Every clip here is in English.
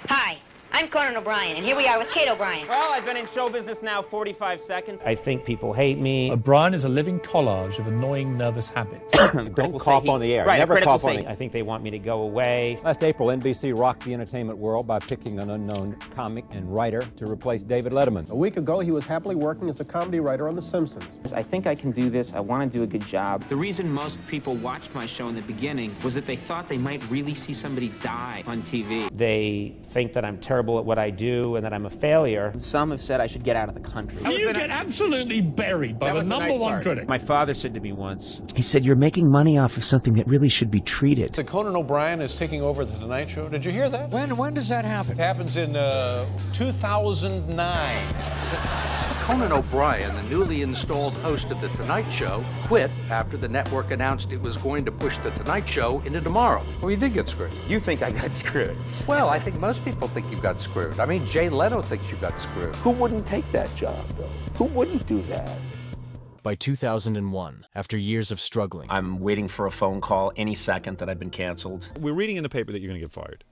Hi, I'm Conan O'Brien, and here we are with Kate O'Brien. Well, I've been in show business now 45 seconds. I think people hate me. O'Brien is a living collage of annoying nervous habits. Don't cough on the air. Right, Never cough on the I think they want me to go away. Last April, NBC rocked the entertainment world by picking an unknown comic and writer to replace David Letterman. A week ago, he was happily working as a comedy writer on The Simpsons. I think I can do this. I want to do a good job. The reason most people watched my show in the beginning was that they thought they might really see somebody die on TV. They think that I'm terrible at what I do and that I'm a failure. Some have said I should get out of the country. You get absolutely buried by the number one critic. My father said to me once, he said, "You're making money off of something that really should be treated." The Conan O'Brien is taking over the Tonight Show. Did you hear that? When does that happen? It happens in 2009. Conan O'Brien, the newly installed host of The Tonight Show, quit after the network announced it was going to push The Tonight Show into tomorrow. Well, you did get screwed. You think I got screwed? Well, I think most people think you got screwed. I mean, Jay Leno thinks you got screwed. Who wouldn't take that job, though? Who wouldn't do that? By 2001, after years of struggling, I'm waiting for a phone call any second that I've been canceled. We're reading in the paper that you're going to get fired.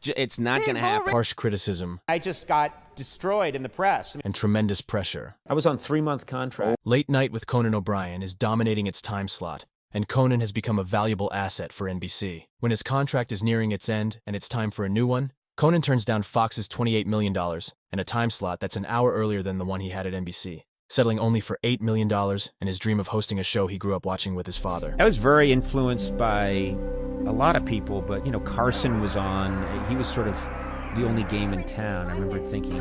It's not going to happen. Harsh criticism. I just got destroyed in the press. And tremendous pressure. I was on 3-month contract. Late Night with Conan O'Brien is dominating its time slot, and Conan has become a valuable asset for NBC. When his contract is nearing its end and it's time for a new one, Conan turns down Fox's $28 million and a time slot that's an hour earlier than the one he had at NBC, settling only for $8 million and his dream of hosting a show he grew up watching with his father. I was very influenced by a lot of people, but, Carson was on. He was sort of the only game in town. I remember thinking,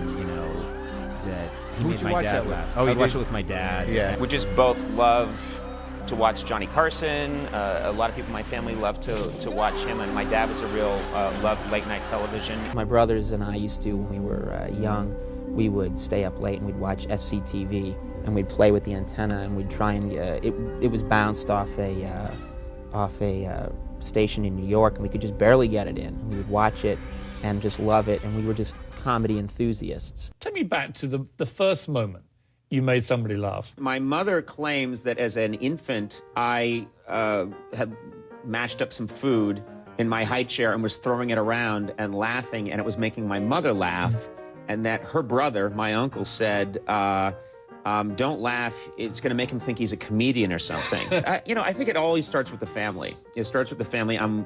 that he made my dad laugh. I watched it with my dad. Yeah. We just both love to watch Johnny Carson. A lot of people in my family love to watch him, and my dad was a real loved late night television. My brothers and I used to, when we were young, we would stay up late and we'd watch SCTV, and we'd play with the antenna, and we'd try and it was bounced off a station in New York, and we could just barely get it in. And we would watch it and just love it, and we were just comedy enthusiasts. Take me back to the first moment you made somebody laugh. My mother claims that as an infant, I had mashed up some food in my high chair and was throwing it around and laughing, and it was making my mother laugh, and that her brother, my uncle, said, don't laugh, it's going to make him think he's a comedian or something. I think it always starts with the family. It starts with the family. I'm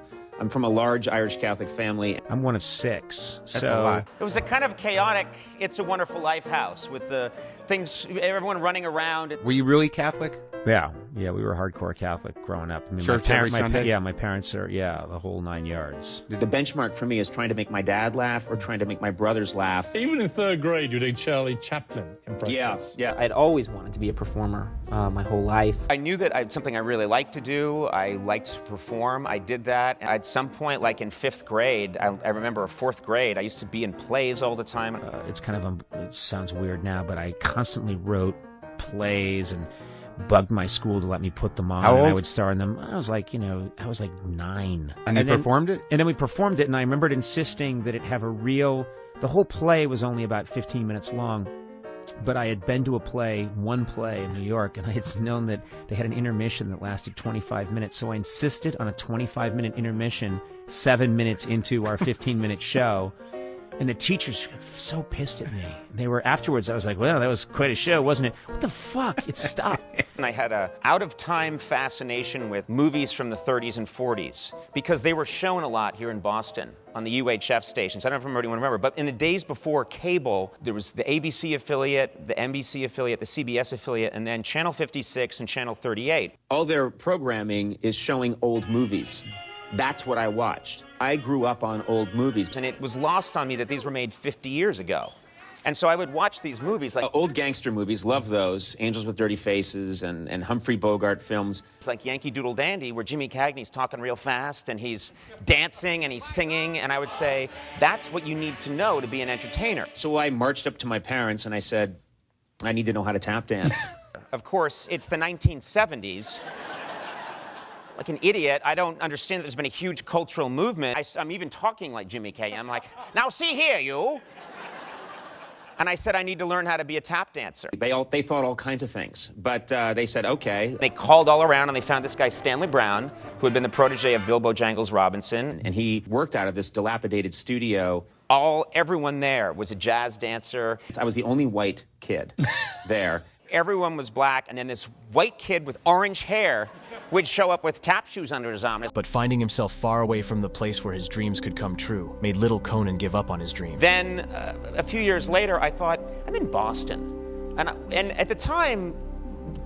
from a large Irish Catholic family. I'm one of 6. That's a lot. It was a kind of chaotic It's a Wonderful Life house with the things, everyone running around. Were you really Catholic? Yeah, we were hardcore Catholic growing up. I mean, Church every Sunday? My parents are, the whole 9 yards. The benchmark for me is trying to make my dad laugh or trying to make my brothers laugh. Even in 3rd grade, you did Charlie Chaplin impressions. Yeah. I'd always wanted to be a performer my whole life. I knew that it's something I really liked to do. I liked to perform. I did that. At some point, like in 5th grade, I remember 4th grade, I used to be in plays all the time. It's kind of, it sounds weird now, but I constantly wrote plays and bugged my school to let me put them on. How old? And I would star in them. I was like 9. And you performed it? And then we performed it, and I remembered insisting that it have the whole play was only about 15 minutes long. But I had been to one play in New York, and I had known that they had an intermission that lasted 25 minutes. So I insisted on a 25-minute intermission 7 minutes into our 15-minute show. And the teachers were so pissed at me. They were afterwards. I was like, well, that was quite a show, wasn't it? What the fuck? It stopped. And I had a out-of-time fascination with movies from the 30s and 40s because they were shown a lot here in Boston on the UHF stations. I don't know if anyone remember, but in the days before cable, there was the ABC affiliate, the NBC affiliate, the CBS affiliate, and then Channel 56 and Channel 38. All their programming is showing old movies. That's what I watched. I grew up on old movies, and it was lost on me that these were made 50 years ago. And so I would watch these movies, like old gangster movies, love those, Angels with Dirty Faces and Humphrey Bogart films. It's like Yankee Doodle Dandy, where Jimmy Cagney's talking real fast, and he's dancing, and he's singing, and I would say, that's what you need to know to be an entertainer. So I marched up to my parents, and I said, I need to know how to tap dance. Of course, it's the 1970s. Like an idiot, I don't understand that there's been a huge cultural movement. I'm even talking like Jimmy Cagney. I'm like, now see here, you. And I said, I need to learn how to be a tap dancer. They thought all kinds of things, but they said, okay. They called all around, and they found this guy, Stanley Brown, who had been the protege of Bilbo Jangles Robinson, and he worked out of this dilapidated studio Everyone there was a jazz dancer. I was the only white kid there. Everyone was black, and then this white kid with orange hair would show up with tap shoes under his arm. But finding himself far away from the place where his dreams could come true made little Conan give up on his dream. Then, a few years later, I thought, I'm in Boston. And at the time,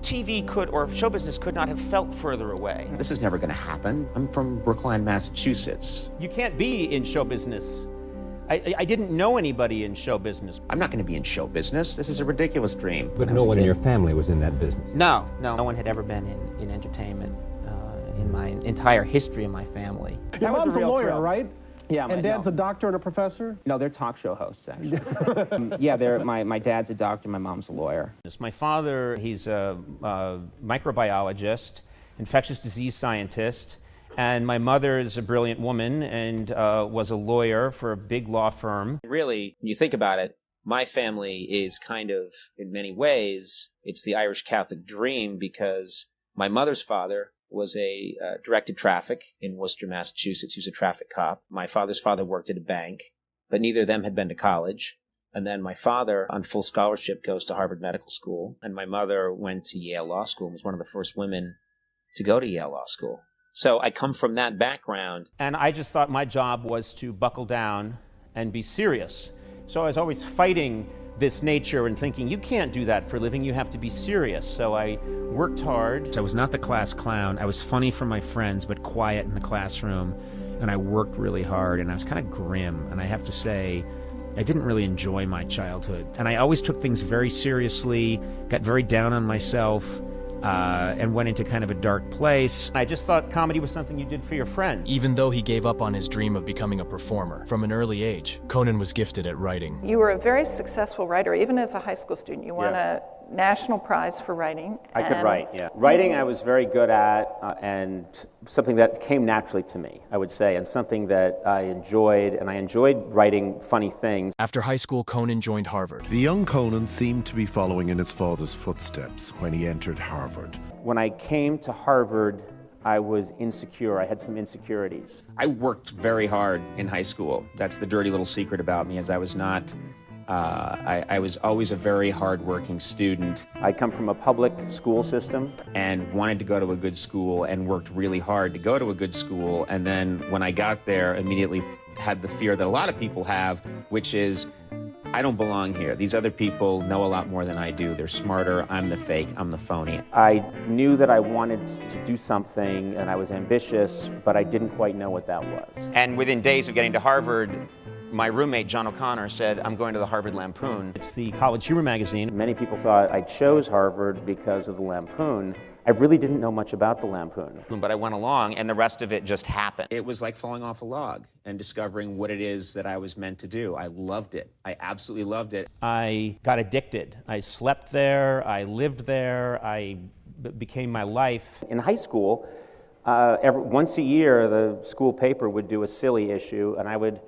TV or show business could not have felt further away. This is never going to happen. I'm from Brookline, Massachusetts. You can't be in show business. I didn't know anybody in show business. I'm not going to be in show business. This is a ridiculous dream. But no one in your family was in that business? No one had ever been in entertainment in my entire history of my family. Your mom's a lawyer, right? Yeah, and Dad's a doctor and a professor? No, they're talk show hosts, actually. My dad's a doctor, my mom's a lawyer. My father, he's a microbiologist, infectious disease scientist, and my mother is a brilliant woman and was a lawyer for a big law firm. Really, when you think about it, my family is kind of, in many ways, it's the Irish Catholic dream, because my mother's father was a directed traffic in Worcester, Massachusetts. He was a traffic cop. My father's father worked at a bank, but neither of them had been to college. And then my father, on full scholarship, goes to Harvard Medical School. And my mother went to Yale Law School and was one of the first women to go to Yale Law School. So I come from that background. And I just thought my job was to buckle down and be serious. So I was always fighting this nature and thinking, you can't do that for a living, you have to be serious. So I worked hard. I was not the class clown. I was funny for my friends, but quiet in the classroom. And I worked really hard, and I was kind of grim. And I have to say, I didn't really enjoy my childhood. And I always took things very seriously, got very down on myself, and went into kind of a dark place. I just thought comedy was something you did for your friends. Even though he gave up on his dream of becoming a performer, from an early age, Conan was gifted at writing. You were a very successful writer, even as a high school student. You won a national prize for writing. I could write, yeah. Writing I was very good at, and something that came naturally to me, I would say, and something that I enjoyed, and I enjoyed writing funny things. After high school, Conan joined Harvard. The young Conan seemed to be following in his father's footsteps when he entered Harvard. When I came to Harvard, I was insecure. I had some insecurities. I worked very hard in high school. That's the dirty little secret about me, is I was not I was always a very hard-working student. I come from a public school system and wanted to go to a good school and worked really hard to go to a good school. And then when I got there, immediately had the fear that a lot of people have, which is, I don't belong here. These other people know a lot more than I do. They're smarter. I'm the fake. I'm the phony. I knew that I wanted to do something, and I was ambitious, but I didn't quite know what that was. And within days of getting to Harvard, my roommate, John O'Connor, said, I'm going to the Harvard Lampoon. It's the college humor magazine. Many people thought I chose Harvard because of the Lampoon. I really didn't know much about the Lampoon, but I went along, and the rest of it just happened. It was like falling off a log and discovering what it is that I was meant to do. I loved it. I absolutely loved it. I got addicted. I slept there. I lived there. Became my life. In high school, once a year, the school paper would do a silly issue, and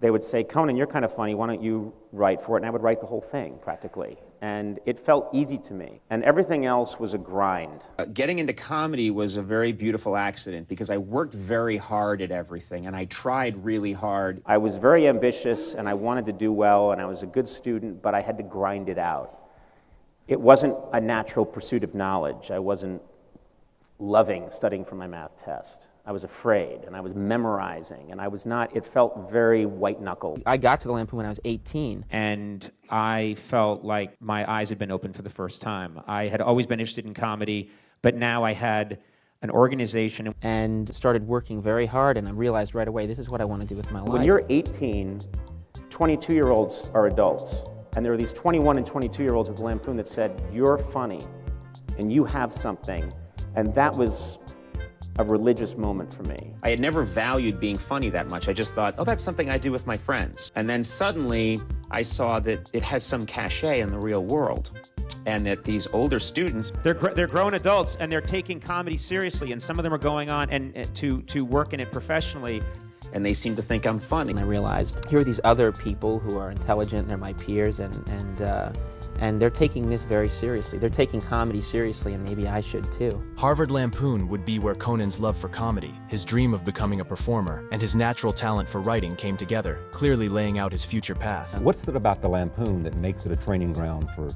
they would say, Conan, you're kind of funny, why don't you write for it? And I would write the whole thing, practically. And it felt easy to me. And everything else was a grind. Getting into comedy was a very beautiful accident because I worked very hard at everything, and I tried really hard. I was very ambitious, and I wanted to do well, and I was a good student, but I had to grind it out. It wasn't a natural pursuit of knowledge. I wasn't loving studying for my math test. I was afraid, and I was memorizing, and it felt very white-knuckled. I got to the Lampoon when I was 18. And I felt like my eyes had been opened for the first time. I had always been interested in comedy, but now I had an organization. And started working very hard, and I realized right away, this is what I want to do with my life. When you're 18, 22-year-olds are adults, and there were these 21 and 22-year-olds at the Lampoon that said, you're funny, and you have something, and that was a religious moment for me. I had never valued being funny that much. I just thought, oh, that's something I do with my friends. And then suddenly I saw that it has some cachet in the real world, and that these older students, they're grown adults, and they're taking comedy seriously, and some of them are going on and to work in it professionally, and they seem to think I'm funny. And I realized here are these other people who are intelligent, they're my peers, and And they're taking this very seriously. They're taking comedy seriously, and maybe I should too. Harvard Lampoon would be where Conan's love for comedy, his dream of becoming a performer, and his natural talent for writing came together, clearly laying out his future path. What's it about the Lampoon that makes it a training ground for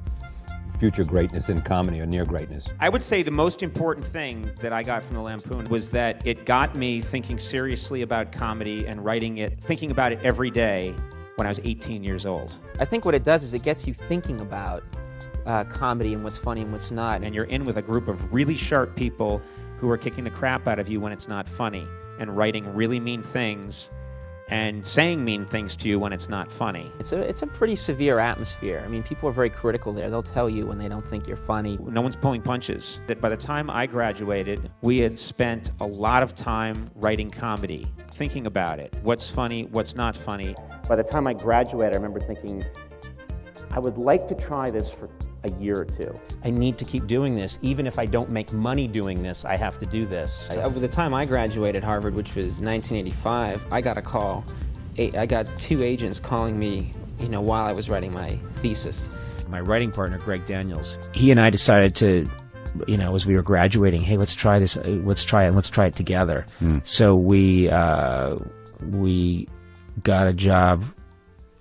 future greatness in comedy or near greatness? I would say the most important thing that I got from the Lampoon was that it got me thinking seriously about comedy and writing it, thinking about it every day when I was 18 years old. I think what it does is it gets you thinking about comedy and what's funny and what's not. And you're in with a group of really sharp people who are kicking the crap out of you when it's not funny and writing really mean things and saying mean things to you when it's not funny. It's a pretty severe atmosphere. I mean, people are very critical there. They'll tell you when they don't think you're funny. No one's pulling punches. That by the time I graduated, we had spent a lot of time writing comedy, thinking about it. What's funny, what's not funny. By the time I graduated, I remember thinking, I would like to try this for a year or two. I need to keep doing this. Even if I don't make money doing this, I have to do this. Over the time I graduated Harvard, which was 1985, I got a call. I got 2 agents calling me, while I was writing my thesis. My writing partner, Greg Daniels, he and I decided to, as we were graduating, hey, let's try this, let's try it together. So we got a job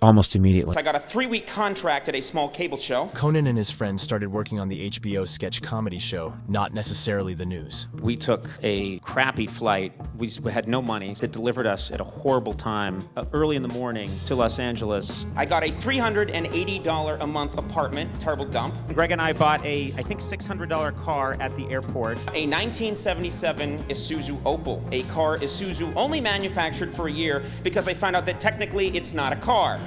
almost immediately. I got a 3-week contract at a small cable show. Conan and his friends started working on the HBO sketch comedy show, Not Necessarily the News. We took a crappy flight. We had no money. It delivered us at a horrible time, early in the morning to Los Angeles. I got a $380 a month apartment, terrible dump. Greg and I bought I think $600 car at the airport. A 1977 Isuzu Opal, a car Isuzu only manufactured for a year because they found out that technically it's not a car.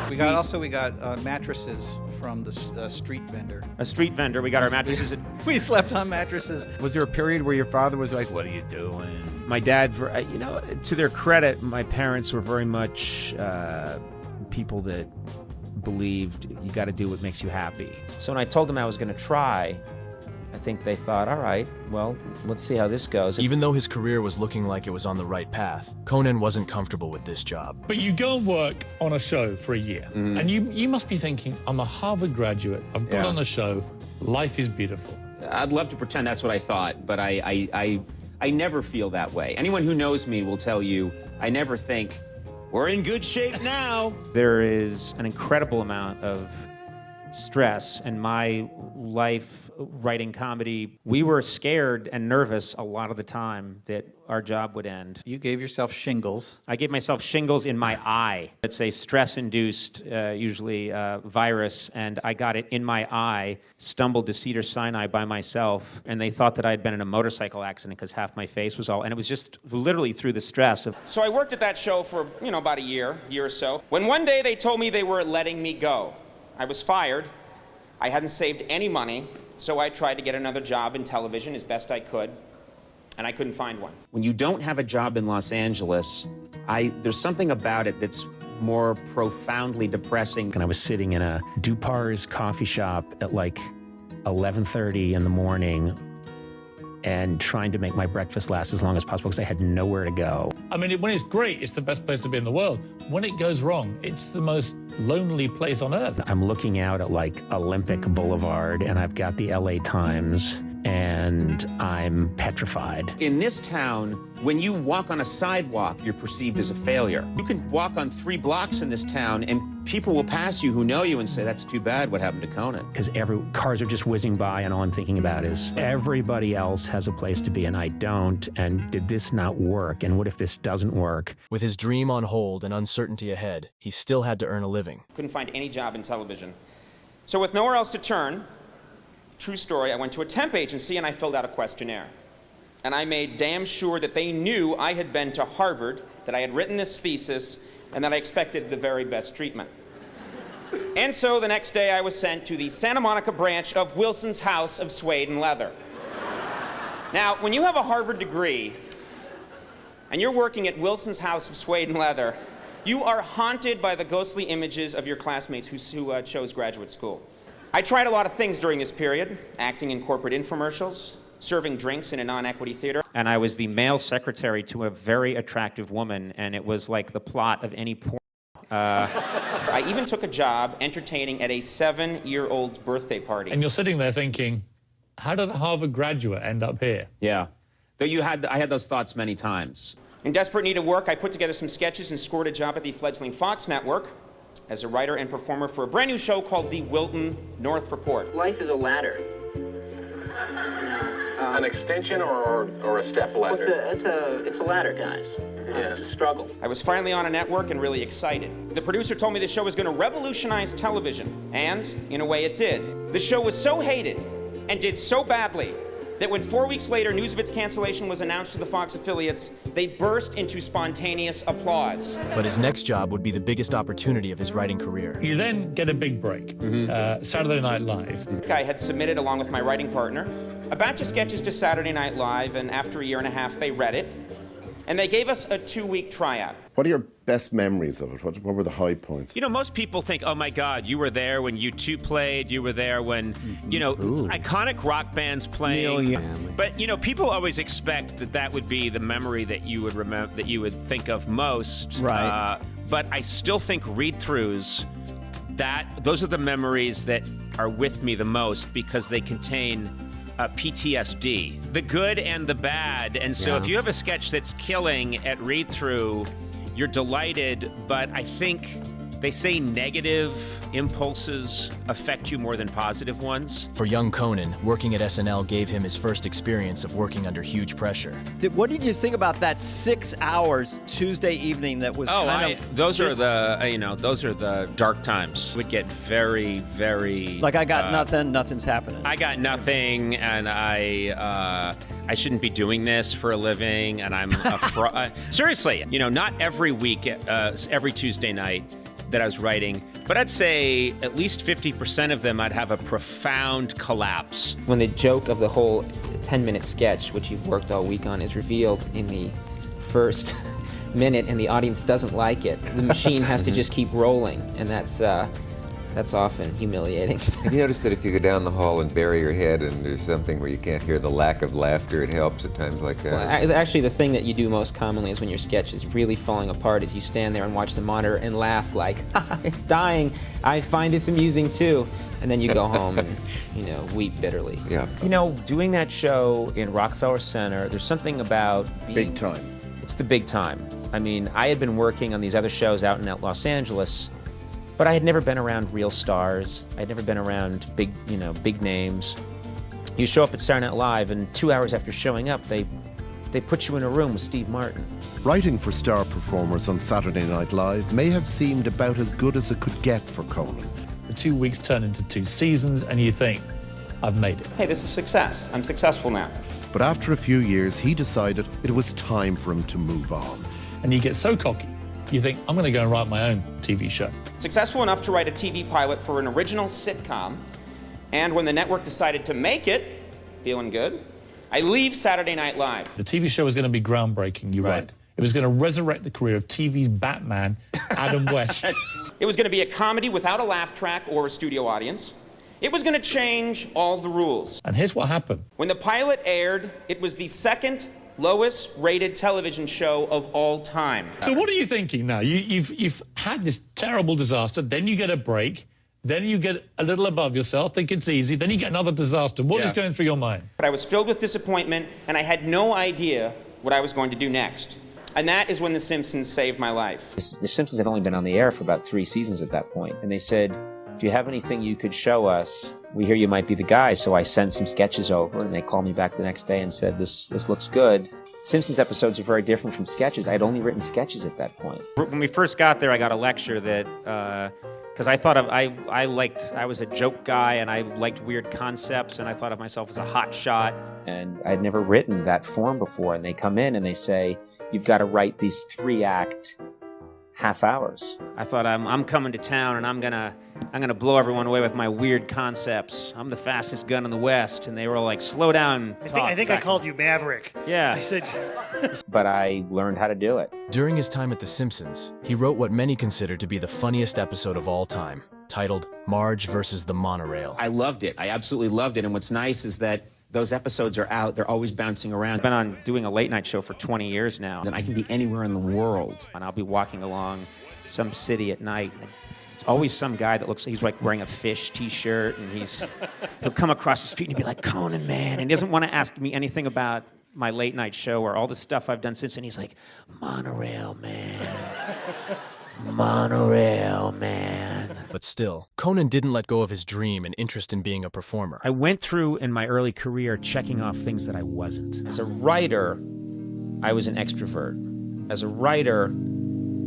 We got mattresses from the street vendor. A street vendor. We got our mattresses. We slept on mattresses. Was there a period where your father was like, "What are you doing?" My dad, to their credit, my parents were very much people that believed you got to do what makes you happy. So when I told them I was going to try, I think they thought, all right, well, let's see how this goes. Even though his career was looking like it was on the right path, Conan wasn't comfortable with this job. But you go and work on a show for a year, and you must be thinking, I'm a Harvard graduate, I've got on a show, life is beautiful. I'd love to pretend that's what I thought, but I never feel that way. Anyone who knows me will tell you, I never think, we're in good shape now. There is an incredible amount of stress in my life writing comedy. We were scared and nervous a lot of the time that our job would end. You gave yourself shingles. I gave myself shingles in my eye. It's a stress-induced, usually virus, and I got it in my eye, stumbled to Cedars-Sinai by myself, and they thought that I had been in a motorcycle accident because half my face was all, and it was just literally through the stress of. So I worked at that show for, about a year or so, when one day they told me they were letting me go. I was fired. I hadn't saved any money, so I tried to get another job in television as best I could, and I couldn't find one. When you don't have a job in Los Angeles, there's something about it that's more profoundly depressing. And I was sitting in a Dupar's coffee shop at like 11:30 in the morning and trying to make my breakfast last as long as possible because I had nowhere to go. I mean, when it's great, it's the best place to be in the world. When it goes wrong, it's the most lonely place on earth. I'm looking out at like Olympic Boulevard, and I've got the LA Times, and I'm petrified. In this town, when you walk on a sidewalk, you're perceived as a failure. You can walk on 3 blocks in this town, and people will pass you who know you and say, that's too bad, what happened to Conan? Because cars are just whizzing by, and all I'm thinking about is, everybody else has a place to be, and I don't, and did this not work, and what if this doesn't work? With his dream on hold and uncertainty ahead, he still had to earn a living. Couldn't find any job in television. So with nowhere else to turn, true story, I went to a temp agency and I filled out a questionnaire. And I made damn sure that they knew I had been to Harvard, that I had written this thesis, and that I expected the very best treatment. And so the next day I was sent to the Santa Monica branch of Wilson's House of Suede and Leather. Now, when you have a Harvard degree, and you're working at Wilson's House of Suede and Leather, you are haunted by the ghostly images of your classmates who chose graduate school. I tried a lot of things during this period, acting in corporate infomercials, serving drinks in a non-equity theater. And I was the male secretary to a very attractive woman, and it was like the plot of any porn. I even took a job entertaining at a 7-year-old's birthday party. And you're sitting there thinking, how did a Harvard graduate end up here? Yeah. Though I had those thoughts many times. In desperate need of work, I put together some sketches and scored a job at the fledgling Fox network as a writer and performer for a brand new show called The Wilton North Report. Life is a ladder. An extension or a step ladder? It's a ladder, guys. It's a struggle. I was finally on a network and really excited. The producer told me the show was going to revolutionize television, and in a way it did. The show was so hated and did so badly that when 4 weeks later news of its cancellation was announced to the Fox affiliates, they burst into spontaneous applause. But his next job would be the biggest opportunity of his writing career. You then get a big break, Saturday Night Live. I had submitted, along with my writing partner, a batch of sketches to Saturday Night Live, and after a year and a half, they read it, and they gave us a 2-week tryout. What are your best memories of it? What were the high points? You know, most people think, oh my God, you were there when U2 played, you were there when, iconic rock bands playing. But, people always expect that would be the memory that you would remember, that you would think of most. Right. But I still think read-throughs, those are the memories that are with me the most because they contain PTSD, the good and the bad. And so if you have a sketch that's killing at read-through, you're delighted, but I think they say negative impulses affect you more than positive ones. For young Conan, working at SNL gave him his first experience of working under huge pressure. What did you think about that 6 hours Tuesday evening that was those are the dark times. It would get very, very... Like, I got nothing, nothing's happening. I got nothing, and I shouldn't be doing this for a living, and I'm seriously, not every week, every Tuesday night that I was writing, but I'd say at least 50% of them I'd have a profound collapse. When the joke of the whole 10-minute sketch, which you've worked all week on, is revealed in the first minute and the audience doesn't like it, the machine has to just keep rolling, and that's often humiliating. Have you noticed that if you go down the hall and bury your head and there's something where you can't hear the lack of laughter, it helps at times like that? Well, actually, the thing that you do most commonly is when your sketch is really falling apart is you stand there and watch the monitor and laugh like, it's dying, I find this amusing too. And then you go home and, weep bitterly. Yeah. Doing that show in Rockefeller Center, there's something about big time. It's the big time. I mean, I had been working on these other shows out in Los Angeles, but I had never been around real stars. I'd never been around big names. You show up at Saturday Night Live, and 2 hours after showing up, they put you in a room with Steve Martin. Writing for star performers on Saturday Night Live may have seemed about as good as it could get for Conan. The 2 weeks turn into 2 seasons, and you think, I've made it. Hey, this is success. I'm successful now. But after a few years, he decided it was time for him to move on. And you get so cocky, you think, I'm going to go and write my own TV show. Successful enough to write a TV pilot for an original sitcom, and when the network decided to make it, feeling good, I leave Saturday Night Live. The TV show was going to be groundbreaking, you're right. It was going to resurrect the career of TV's Batman, Adam West. It was going to be a comedy without a laugh track or a studio audience. It was going to change all the rules. And here's what happened. When the pilot aired, it was the second lowest rated television show of all time. So what are you thinking now? You've had this terrible disaster, then you get a break, then you get a little above yourself, think it's easy, then you get another disaster. What is going through your mind? But I was filled with disappointment, and I had no idea what I was going to do next. And that is when The Simpsons saved my life. The Simpsons had only been on the air for about 3 seasons at that point, and they said, do you have anything you could show us? We hear you might be the guy. So I sent some sketches over, and they called me back the next day and said, this looks good. Simpsons episodes are very different from sketches. I'd only written sketches at that point. When we first got there, I got a lecture that, because I thought I was a joke guy, and I liked weird concepts, and I thought of myself as a hot shot. And I'd never written that form before, and they come in and they say, you've got to write these 3-act half hours. I thought I'm coming to town and I'm gonna blow everyone away with my weird concepts. I'm the fastest gun in the West, and they were all like, slow down. I think I called you Maverick. Yeah. I said. But I learned how to do it. During his time at The Simpsons, he wrote what many consider to be the funniest episode of all time, titled Marge versus the Monorail. I loved it. I absolutely loved it. And what's nice is that those episodes are out. They're always bouncing around. I've been on doing a late night show for 20 years now, and I can be anywhere in the world, and I'll be walking along some city at night. It's always some guy that looks like he's like wearing a fish T-shirt, and he'll come across the street and he'll be like, Conan, man, and he doesn't want to ask me anything about my late night show or all the stuff I've done since, and he's like, monorail, man. Monorail, man. But still, Conan didn't let go of his dream and interest in being a performer. I went through in my early career checking off things that I wasn't. As a writer, I was an extrovert. As a writer,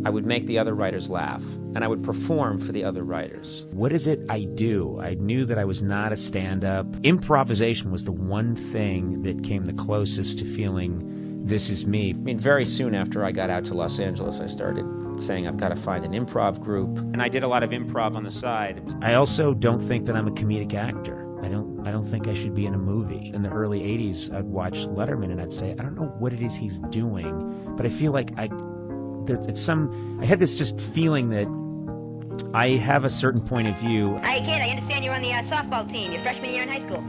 I would make the other writers laugh, and I would perform for the other writers. What is it I do? I knew that I was not a stand-up. Improvisation was the one thing that came the closest to feeling this is me. I mean, very soon after I got out to Los Angeles, I started saying I've got to find an improv group. And I did a lot of improv on the side. I also don't think that I'm a comedic actor. I don't think I should be in a movie. In the early 80s, I'd watch Letterman and I'd say, I don't know what it is he's doing, but I feel like I had this just feeling that I have a certain point of view. Hey, kid, I understand you're on the softball team, your freshman year in high school.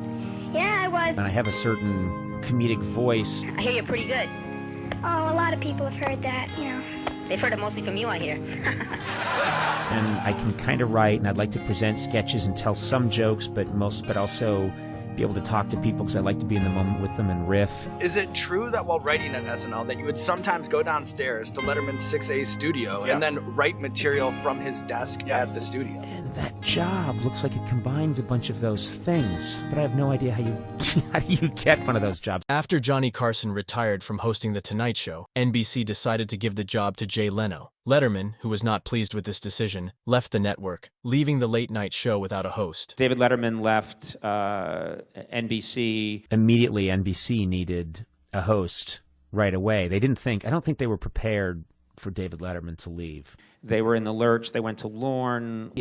Yeah, I was. And I have a certain comedic voice. I hear you're pretty good. Oh, a lot of people have heard that, you know. They've heard it mostly from you, I hear. And I can kind of write, and I'd like to present sketches and tell some jokes, but also be able to talk to people because I like to be in the moment with them and riff. Is it true that while writing at SNL that you would sometimes go downstairs to Letterman's 6A studio and then write material from his desk at the studio? And that job looks like it combines a bunch of those things, but I have no idea how you get one of those jobs. After Johnny Carson retired from hosting The Tonight Show, NBC decided to give the job to Jay Leno. Letterman, who was not pleased with this decision, left the network, leaving the late night show without a host. David Letterman left NBC. Immediately, NBC needed a host right away. I don't think they were prepared for David Letterman to leave. They were in the lurch. They went to Lorne.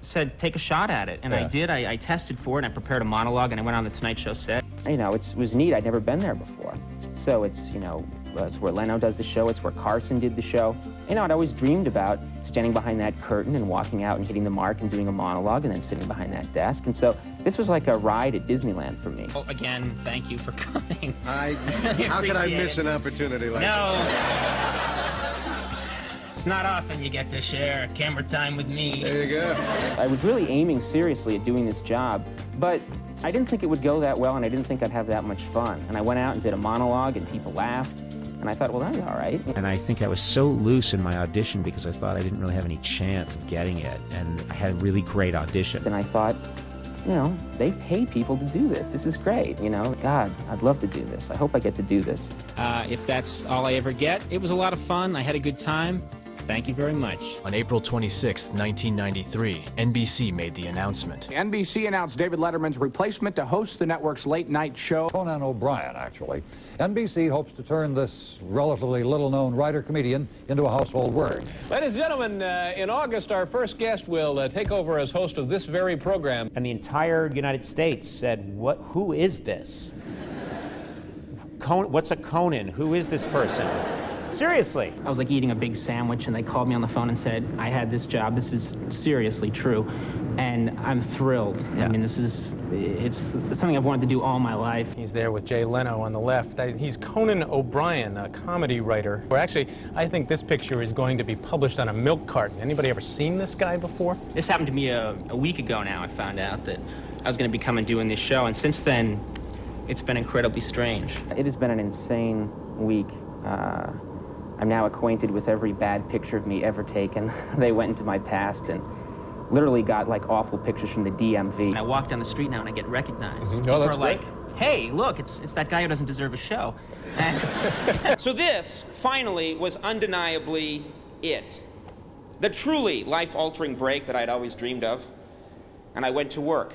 Said, take a shot at it. And I did. I tested for it, and I prepared a monologue, and I went on the Tonight Show set. You know, it was neat. I'd never been there before. So it's, you know, it's where Leno does the show. It's where Carson did the show. You know, I'd always dreamed about standing behind that curtain and walking out and hitting the mark and doing a monologue and then sitting behind that desk. And so this was like a ride at Disneyland for me. Well, again, thank you for coming. How could I miss an opportunity like this? No. It's not often you get to share camera time with me. There you go. I was really aiming seriously at doing this job, but I didn't think it would go that well, and I didn't think I'd have that much fun. And I went out and did a monologue, and people laughed. And I thought, well, that's all right. And I think I was so loose in my audition because I thought I didn't really have any chance of getting it. And I had a really great audition. And I thought, you know, they pay people to do this. This is great, you know. God, I'd love to do this. I hope I get to do this. If that's all I ever get, it was a lot of fun. I had a good time. Thank you very much. On April 26, 1993, NBC made the announcement. NBC announced David Letterman's replacement to host the network's late night show. Conan O'Brien, actually. NBC hopes to turn this relatively little-known writer-comedian into a household word. Ladies and gentlemen, in August, our first guest will take over as host of this very program. And the entire United States said, who is this? What's a Conan? Who is this person? Seriously. I was like eating a big sandwich, and they called me on the phone and said, I had this job. This is seriously true. And I'm thrilled. Yeah. I mean, it's something I've wanted to do all my life. He's there with Jay Leno on the left. He's Conan O'Brien, a comedy writer. Or actually, I think this picture is going to be published on a milk carton. Anybody ever seen this guy before? This happened to me a week ago now. I found out that I was going to be coming doing this show, and since then, it's been incredibly strange. It has been an insane week. I'm now acquainted with every bad picture of me ever taken. They went into my past and literally got like awful pictures from the DMV. I walk down the street now and I get recognized. Oh, People that's are like, hey, look, it's that guy who doesn't deserve a show. So this, finally, was undeniably it. The truly life-altering break that I'd always dreamed of. And I went to work.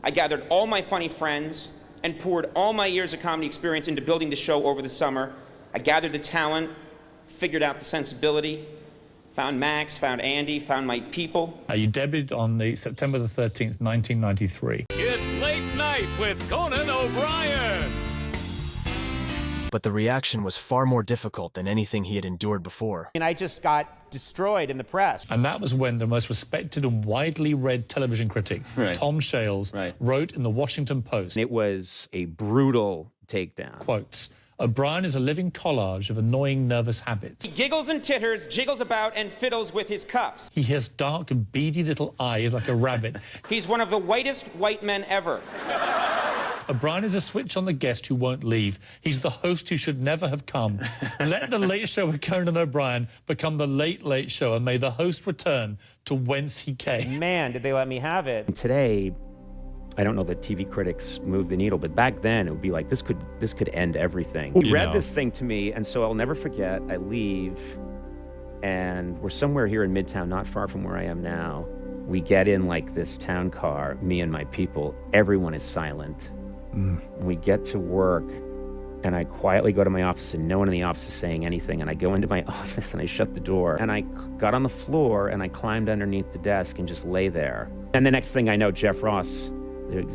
I gathered all my funny friends and poured all my years of comedy experience into building the show over the summer. I gathered the talent, figured out the sensibility, found Max, found Andy, found my people. You debuted on September the 13th, 1993. It's Late Night with Conan O'Brien. But the reaction was far more difficult than anything he had endured before. And I just got destroyed in the press. And that was when the most respected and widely read television critic, Tom Shales, wrote in the Washington Post. It was a brutal takedown. Quotes, O'Brien is a living collage of annoying, nervous habits. He giggles and titters, jiggles about, and fiddles with his cuffs. He has dark, beady little eyes like a rabbit. He's one of the whitest white men ever. O'Brien is a switch on the guest who won't leave. He's the host who should never have come. Let the Late Show with Conan O'Brien become the Late Late Show, and may the host return to whence he came. Man, did they let me have it. Today, I don't know that TV critics move the needle, but back then it would be like, this could end everything. He read this thing to me, and so I'll never forget. I leave, and we're somewhere here in Midtown, not far from where I am now. We get in like this town car, me and my people. Everyone is silent. We get to work, and I quietly go to my office, and no one in the office is saying anything. And I go into my office, and I shut the door, and I got on the floor, and I climbed underneath the desk and just lay there. And the next thing I know, Jeff Ross,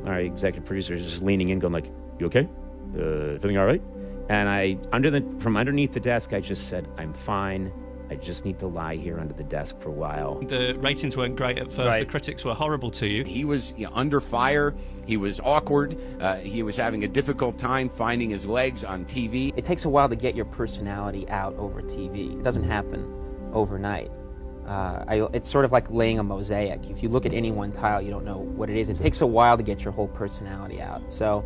our executive producer, is just leaning in, going like, "You okay? Everything all right?" And from underneath the desk, I just said, "I'm fine. I just need to lie here under the desk for a while." The ratings weren't great at first. Right. The critics were horrible to you. He was under fire. He was awkward. He was having a difficult time finding his legs on TV. It takes a while to get your personality out over TV. It doesn't happen overnight. It's sort of like laying a mosaic. If you look at any one tile, you don't know what it is. It takes a while to get your whole personality out. So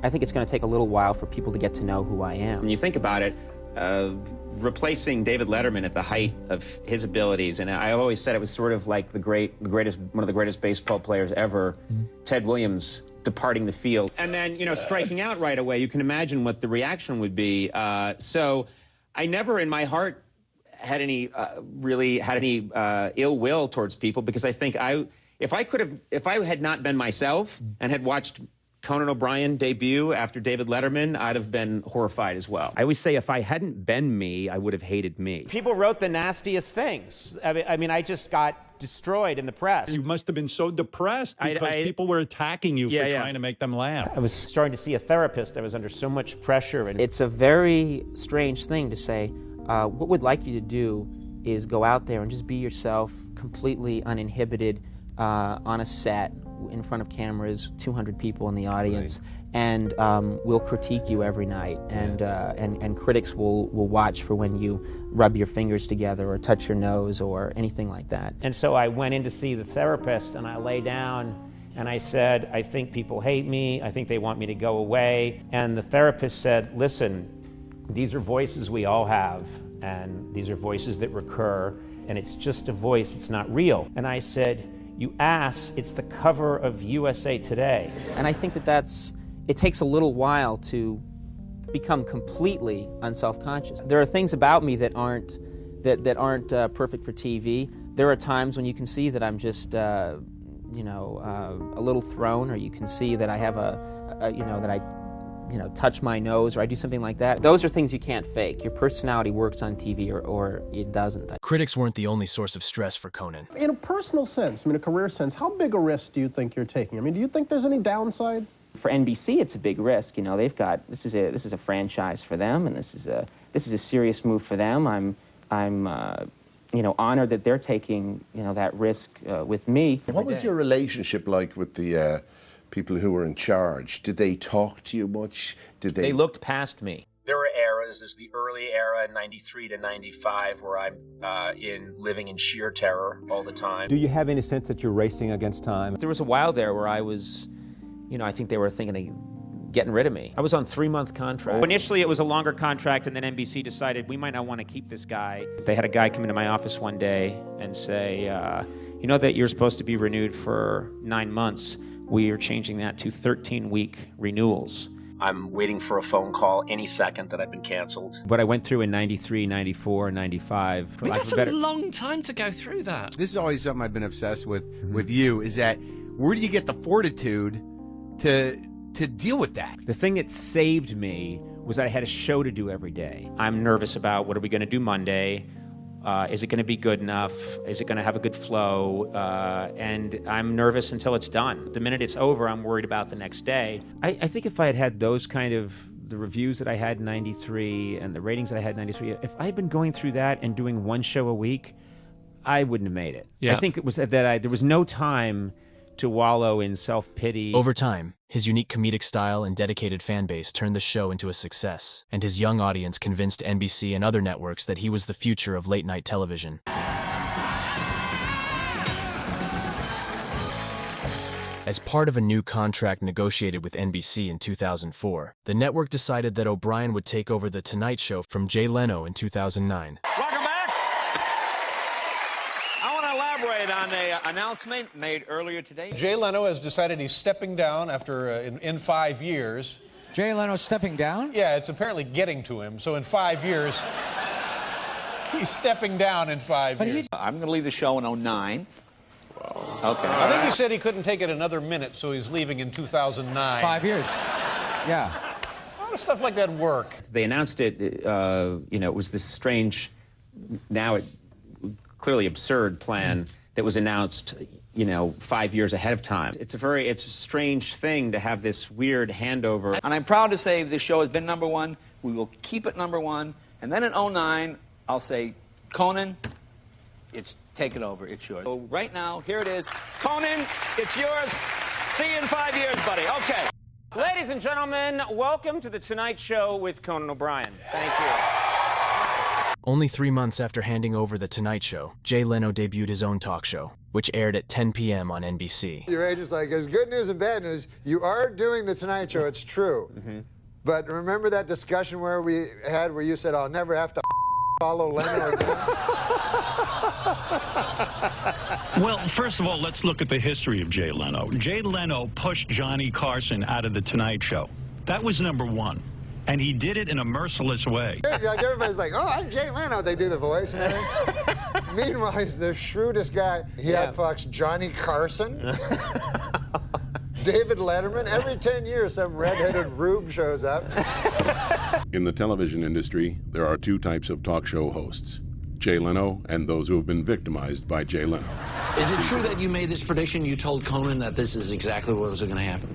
I think it's going to take a little while for people to get to know who I am. When you think about it, replacing David Letterman at the height of his abilities, and I always said it was sort of like one of the greatest baseball players ever, Ted Williams, departing the field, and then striking out right away. You can imagine what the reaction would be. So I never, in my heart, had any ill will towards people, because I think if I had not been myself and had watched Conan O'Brien debut after David Letterman, I'd have been horrified as well. I always say, if I hadn't been me, I would have hated me. People wrote the nastiest things. I mean, I just got destroyed in the press. You must have been so depressed because people were attacking you for trying to make them laugh. I was starting to see a therapist. I was under so much pressure. And It's a very strange thing to say. What we'd like you to do is go out there and just be yourself, completely uninhibited, on a set, in front of cameras, 200 people in the audience, and we'll critique you every night, and critics will watch for when you rub your fingers together or touch your nose or anything like that. And so I went in to see the therapist, and I lay down, and I said, "I think people hate me. I think they want me to go away." And the therapist said, "Listen, these are voices we all have, and these are voices that recur, and it's just a voice, it's not real." And I said, "You ass, it's the cover of USA Today." And I think it takes a little while to become completely unself-conscious. There are things about me that aren't perfect for TV. There are times when you can see that I'm just a little thrown, or you can see that I have that I touch my nose, or I do something like that. Those are things you can't fake. Your personality works on TV or it doesn't. Critics weren't the only source of stress for Conan. In a personal sense, a career sense, how big a risk do you think you're taking? Do you think there's any downside? For NBC, it's a big risk. They've got this is a franchise for them, and this is a serious move for them. I'm honored that they're taking that risk with me. What was your relationship like with the people who were in charge? Did they talk to you much? They looked past me. There were eras. There's the early era, 93 to 95, where I'm living in sheer terror all the time. Do you have any sense that you're racing against time? There was a while there where I was, I think they were thinking of getting rid of me. I was on 3-month contract. Initially, it was a longer contract, and then NBC decided we might not want to keep this guy. They had a guy come into my office one day and say, "You know that you're supposed to be renewed for 9 months. We are changing that to 13-week renewals." I'm waiting for a phone call any second that I've been canceled. What I went through in 93, 94, 95. That's a long time to go through that. This is always something I've been obsessed with you, is that where do you get the fortitude to deal with that? The thing that saved me was that I had a show to do every day. I'm nervous about what are we going to do Monday. Is it going to be good enough? Is it going to have a good flow? And I'm nervous until it's done. The minute it's over, I'm worried about the next day. I think if I had had those kind of the reviews that I had in 93 and the ratings that I had in 93, if I had been going through that and doing one show a week, I wouldn't have made it. Yeah. I think it was that there was no time to wallow in self-pity. Over time, his unique comedic style and dedicated fan base turned the show into a success, and his young audience convinced NBC and other networks that he was the future of late-night television. As part of a new contract negotiated with NBC in 2004, the network decided that O'Brien would take over The Tonight Show from Jay Leno in 2009. Welcome back. I want to elaborate on an announcement made earlier today. Jay Leno has decided he's stepping down after in 5 years. Jay Leno's stepping down? Yeah, it's apparently getting to him. So in 5 years, he's stepping down in 5 years. I'm going to leave the show in 2009. Okay. I think he said he couldn't take it another minute, so he's leaving in 2009. 5 years. Yeah. How does stuff like that work? They announced it, it was this strange, clearly absurd plan that was announced, 5 years ahead of time. It's a strange thing to have this weird handover. And I'm proud to say this show has been #1. We will keep it #1. And then in 2009, I'll say, Conan, it's taken over. It's yours. So right now, here it is. Conan, it's yours. See you in 5 years, buddy. Okay. Ladies and gentlemen, welcome to The Tonight Show with Conan O'Brien. Thank you. Only 3 months after handing over The Tonight Show, Jay Leno debuted his own talk show, which aired at 10 p.m. on NBC. Your agent's like, there's good news and bad news. You are doing The Tonight Show, it's true. But remember that discussion where you said, I'll never have to follow Leno again? Well, first of all, let's look at the history of Jay Leno. Jay Leno pushed Johnny Carson out of The Tonight Show. That was #1. And he did it in a merciless way. Like everybody's like, oh, I'm Jay Leno. They do the voice and everything. Meanwhile, he's the shrewdest guy. He outfoxed Johnny Carson, David Letterman. Every 10 years, some redheaded rube shows up. In the television industry, there are two types of talk show hosts: Jay Leno and those who have been victimized by Jay Leno. Is it true that you made this prediction? You told Conan that this is exactly what was going to happen?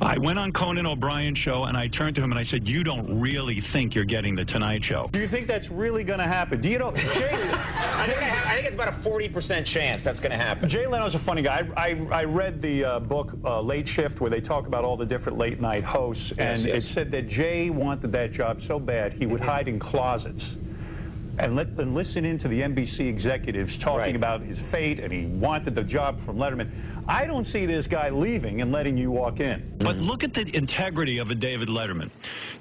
I went on Conan O'Brien's show, and I turned to him and I said, you don't really think you're getting The Tonight Show. Do you think that's really going to happen? Do you know, Jay... I think it's about a 40% chance that's going to happen. Jay Leno's a funny guy. I read the book Late Shift, where they talk about all the different late-night hosts, and it said that Jay wanted that job so bad he would hide in closets and listen into the NBC executives talking about his fate, and he wanted the job from Letterman. I don't see this guy leaving and letting you walk in. But look at the integrity of a David Letterman.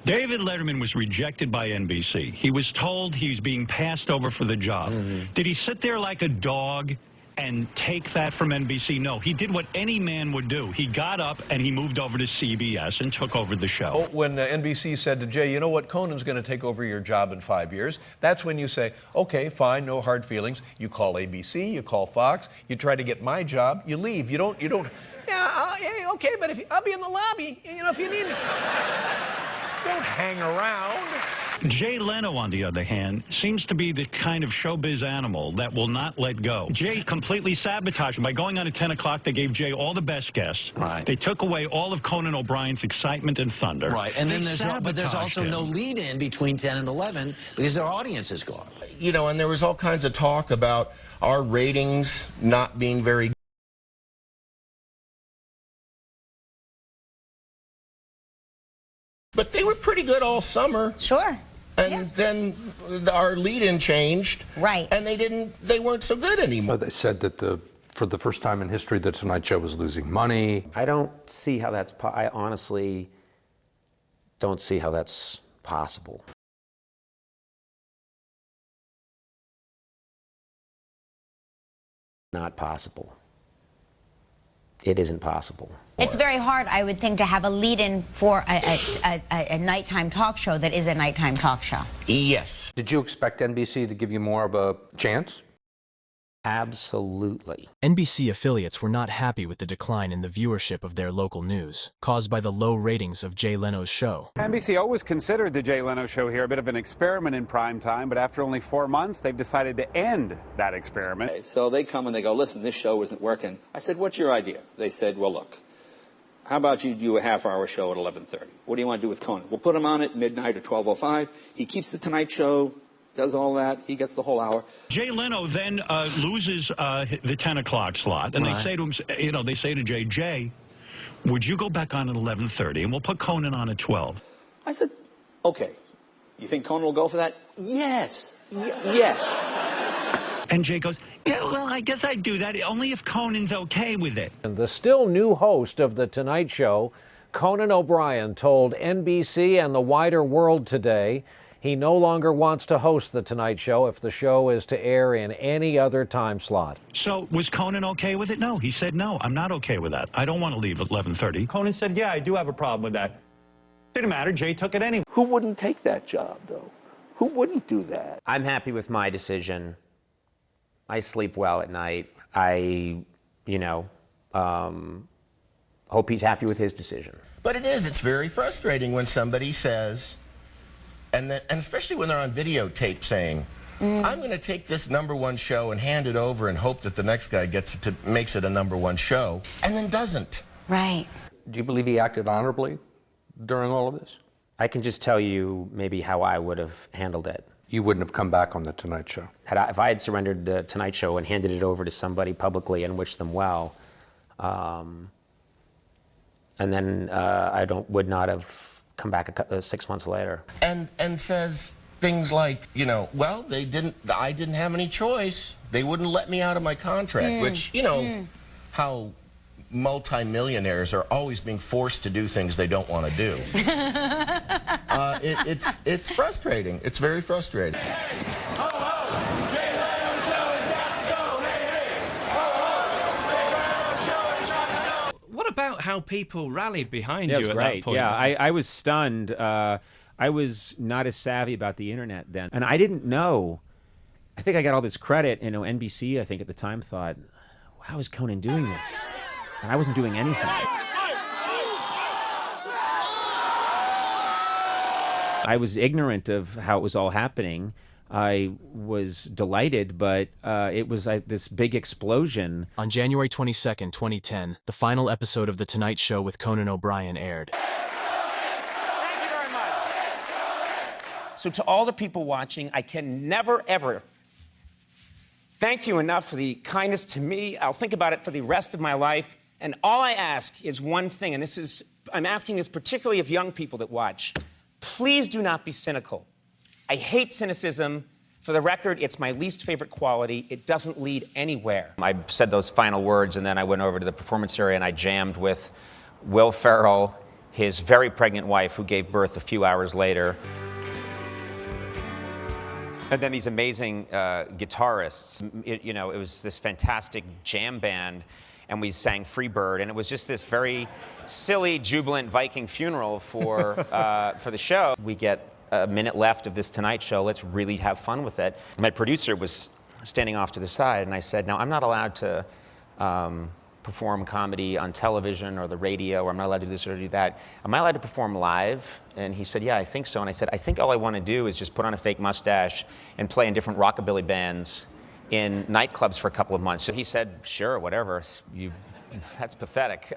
David Letterman was rejected by NBC. He was told he was being passed over for the job. Did he sit there like a dog and take that from NBC? No, he did what any man would do. He got up and he moved over to CBS and took over the show. When NBC said to Jay, you know what, Conan's going to take over your job in 5 years, that's when you say, okay, fine, no hard feelings. You call ABC, you call Fox, you try to get my job, you leave. You don't, yeah, okay, but I'll be in the lobby, if you need me. Don't hang around. Jay Leno, on the other hand, seems to be the kind of showbiz animal that will not let go. Jay completely sabotaged him. By going on at 10 o'clock, they gave Jay all the best guests. Right. They took away all of Conan O'Brien's excitement and thunder. Right, and then there's also no lead-in between 10 and 11 because their audience is gone. And there was all kinds of talk about our ratings not being very good. But they were pretty good all summer. Sure. And then our lead-in changed. Right. And they weren't so good anymore. They said that for the first time in history, The Tonight Show was losing money. I don't see how that's I honestly don't see how that's possible. Not possible. It isn't possible. It's very hard, I would think, to have a lead-in for a nighttime talk show that is a nighttime talk show. Yes. Did you expect NBC to give you more of a chance? Absolutely. NBC affiliates were not happy with the decline in the viewership of their local news, caused by the low ratings of Jay Leno's show. NBC always considered the Jay Leno show here a bit of an experiment in prime time, but after only 4 months, they've decided to end that experiment. Okay, so they come and they go, listen, this show isn't working. I said, what's your idea? They said, well, look, how about you do a half-hour show at 11:30? What do you want to do with Conan? We'll put him on at midnight or 12:05. He keeps the Tonight Show does all that. He gets the whole hour. Jay Leno then loses the 10 o'clock slot, and they say to him, they say to Jay, would you go back on at 11:30, and we'll put Conan on at 12? I said, okay. You think Conan will go for that? Yes. Yes. And Jay goes, yeah, well, I guess I'd do that, only if Conan's okay with it. And the still new host of The Tonight Show, Conan O'Brien, told NBC and the wider world today he no longer wants to host The Tonight Show if the show is to air in any other time slot. So was Conan okay with it? No, he said, no, I'm not okay with that. I don't want to leave at 11:30. Conan said, yeah, I do have a problem with that. Didn't matter, Jay took it anyway. Who wouldn't take that job, though? Who wouldn't do that? I'm happy with my decision. I sleep well at night. I, hope he's happy with his decision. But it's very frustrating when somebody says, and especially when they're on videotape saying, I'm going to take this #1 show and hand it over and hope that the next guy makes it a #1 show, and then doesn't. Right. Do you believe he acted honorably during all of this? I can just tell you maybe how I would have handled it. You wouldn't have come back on The Tonight Show. If I had surrendered The Tonight Show and handed it over to somebody publicly and wished them well, and then would not have come back 6 months later. And says things like, well, I didn't have any choice. They wouldn't let me out of my contract, which, how multimillionaires are always being forced to do things they don't want to do. It's frustrating. It's very frustrating. What about how people rallied behind Yeah, you at great. that point? Yeah, I was stunned. I was not as savvy about the internet then, and I didn't know. I think I got all this credit. NBC, I think at the time, thought, "How is Conan doing this?" And I wasn't doing anything. I was ignorant of how it was all happening. I was delighted, but it was like this big explosion. On January 22nd, 2010, the final episode of The Tonight Show with Conan O'Brien aired. So to all the people watching, I can never, ever thank you enough for the kindness to me. I'll think about it for the rest of my life. And all I ask is one thing, and I'm asking this particularly of young people that watch. Please do not be cynical. I hate cynicism. For the record, it's my least favorite quality. It doesn't lead anywhere. I said those final words, and then I went over to the performance area, and I jammed with Will Ferrell, his very pregnant wife, who gave birth a few hours later. And then these amazing guitarists. It was this fantastic jam band, and we sang Freebird, and it was just this very silly, jubilant Viking funeral for the show. We get a minute left of this Tonight Show. Let's really have fun with it. My producer was standing off to the side, and I said, "Now, I'm not allowed to perform comedy on television or the radio, or I'm not allowed to do this or do that. Am I allowed to perform live?" And he said, "Yeah, I think so." And I said, "I think all I want to do is just put on a fake mustache and play in different rockabilly bands in nightclubs for a couple of months." So he said, "Sure, whatever. That's pathetic."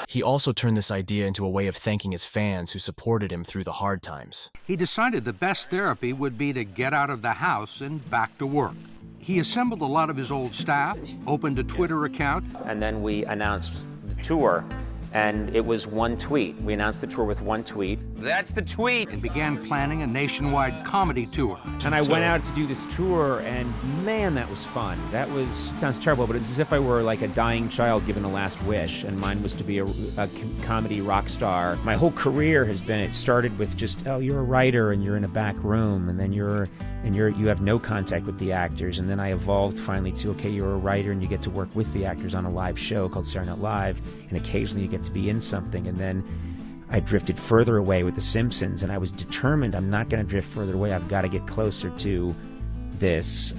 He also turned this idea into a way of thanking his fans who supported him through the hard times. He decided the best therapy would be to get out of the house and back to work. He assembled a lot of his old staff, opened a Twitter account. And then we announced the tour, and it was one tweet. We announced the tour with one tweet. That's the tweet. And began planning a nationwide comedy tour. And I went out to do this tour, and man, that was fun. It sounds terrible, but it's as if I were like a dying child given a last wish, and mine was to be a comedy rock star. My whole career it started with just, oh, you're a writer and you're in a back room, and then you have no contact with the actors. And then I evolved finally to, okay, you're a writer and you get to work with the actors on a live show called Saturday Night Live, and occasionally you get to be in something. And then I drifted further away with The Simpsons, and I was determined I'm not going to drift further away. I've got to get closer to this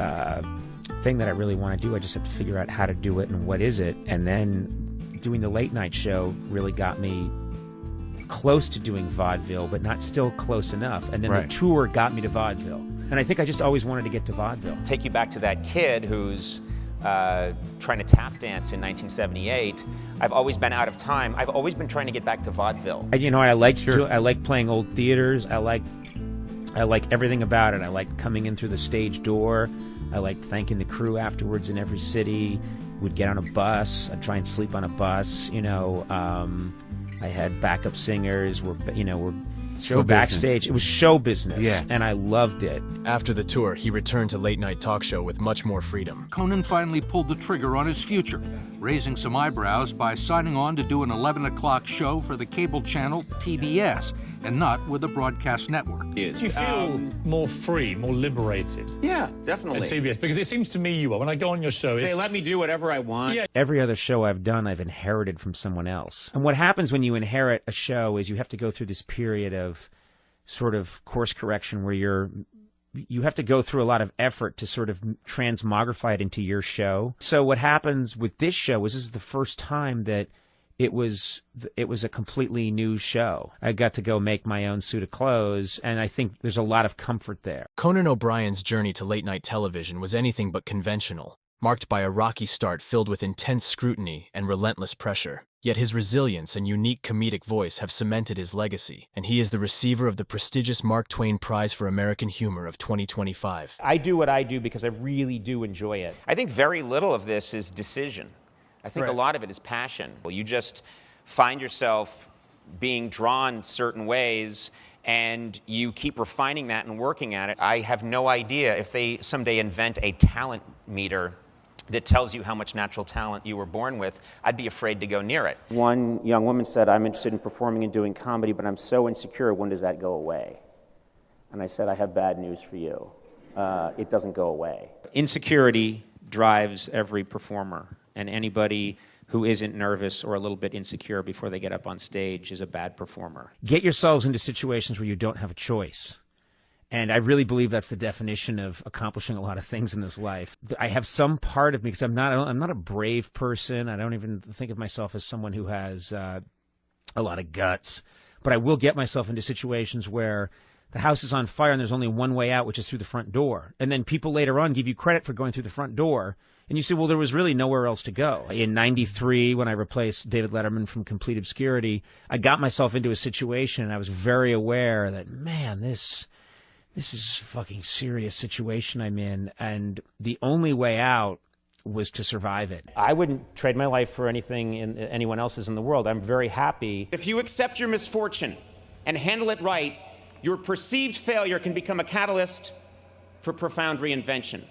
thing that I really want to do. I just have to figure out how to do it and what is it. And then doing the late night show really got me close to doing vaudeville, but not still close enough. And then the tour got me to vaudeville. And I think I just always wanted to get to vaudeville. Take you back to that kid who's trying to tap dance in 1978. I've always been out of time. I've always been trying to get back to vaudeville. I like playing old theaters. I like I like everything about it. I like coming in through the stage door. I liked thanking the crew afterwards in every city. We'd get on a bus. I'd try and sleep on a bus. I had backup singers. We're backstage. It was show business, and I loved it. After the tour, he returned to Late Night Talk Show with much more freedom. Conan finally pulled the trigger on his future, raising some eyebrows by signing on to do an 11 o'clock show for the cable channel PBS, and not with a broadcast network. Do you feel more free, more liberated? Yeah, definitely. At TBS, because it seems to me you are. When I go on your show, They let me do whatever I want. Yeah. Every other show I've done, I've inherited from someone else. And what happens when you inherit a show is you have to go through this period of sort of course correction where you have to go through a lot of effort to sort of transmogrify it into your show. So what happens with this show is this is the first time that it was a completely new show. I got to go make my own suit of clothes, and I think there's a lot of comfort there. Conan O'Brien's journey to late-night television was anything but conventional, marked by a rocky start filled with intense scrutiny and relentless pressure. Yet his resilience and unique comedic voice have cemented his legacy, and he is the receiver of the prestigious Mark Twain Prize for American Humor of 2025. I do what I do because I really do enjoy it. I think very little of this is decision. I think a lot of it is passion. You just find yourself being drawn certain ways, and you keep refining that and working at it. I have no idea if they someday invent a talent meter that tells you how much natural talent you were born with, I'd be afraid to go near it. One young woman said, I'm interested in performing and doing comedy, but I'm so insecure, when does that go away? And I said, I have bad news for you. It doesn't go away. Insecurity drives every performer, and anybody who isn't nervous or a little bit insecure before they get up on stage is a bad performer. Get yourselves into situations where you don't have a choice. And I really believe that's the definition of accomplishing a lot of things in this life. I have some part of me, because I'm not a brave person. I don't even think of myself as someone who has a lot of guts. But I will get myself into situations where the house is on fire and there's only one way out, which is through the front door. And then people later on give you credit for going through the front door. And you say, well, there was really nowhere else to go. In '93, when I replaced David Letterman from Complete Obscurity, I got myself into a situation, and I was very aware that, man, this is a fucking serious situation I'm in, and the only way out was to survive it. I wouldn't trade my life for anyone else's in the world. I'm very happy. If you accept your misfortune and handle it right, your perceived failure can become a catalyst for profound reinvention.